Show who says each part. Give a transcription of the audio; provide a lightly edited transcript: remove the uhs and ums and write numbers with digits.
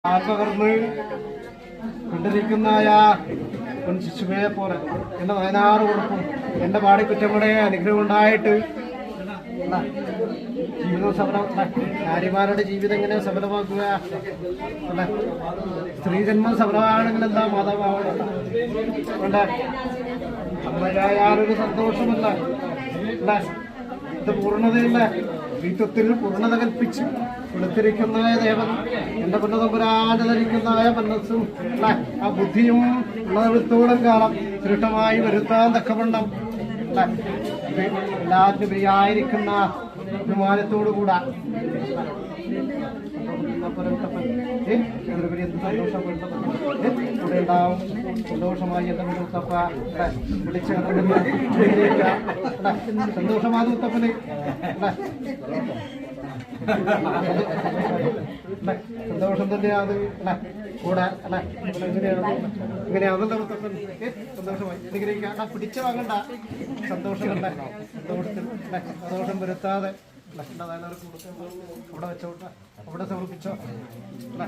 Speaker 1: പകർന്ന് കൊണ്ടിരിക്കുന്ന ശിശുവെ പോലെ എന്റെ 16 കൊടുക്കും എന്റെ പാടി കുറ്റങ്ങളുടെ അനുഗ്രഹം ഉണ്ടായിട്ട് ജീവിതം സഫലം നാരിമാരുടെ ജീവിതം എങ്ങനെ സഫലമാക്കുക അല്ലെ? സ്ത്രീജന്മം സഫലമാണെങ്കിൽ എന്താ മാതാവാവണം അമ്മയായാലൊരു സന്തോഷമല്ല അല്ലെ? ഇത് പൂർണ്ണതയില്ല വീത്വത്തിൽ പൂർണ്ണത കൽപ്പിച്ച് വെളുത്തിരിക്കുന്ന ദേവൻ എന്റെ പൊന്നതമ്പുരാന്റെ ധരിക്കുന്നതായ മനസ്സും അല്ലെ ആ ബുദ്ധിയും ഉള്ളതെടുത്തോളം കാലം ദൃഢമായി വരുത്താൻ തക്കവണ്ണം അല്ലെ എല്ലാത്തിനും പ്രിയായിരിക്കുന്ന ബഹുമാനത്തോടു കൂടാ കൂടെ ഉണ്ടാവും സന്തോഷമായി എന്റെ മുത്തപ്പ വിളിച്ച സന്തോഷമാകും മുത്തപ്പന് സന്തോഷം തന്നെയാണ് കൂടെ അല്ലെ ഇങ്ങനെയാണല്ലോ മുത്തപ്പൻ സന്തോഷമായി അനുഗ്രഹിക്കാം പിടിച്ചു വാങ്ങണ്ട സന്തോഷം അല്ലേ സന്തോഷത്തിൽ സന്തോഷം വരുത്താതെ അവിടെ വെച്ചോട്ടെ അവിടെ സമർപ്പിച്ചോ അല്ലേ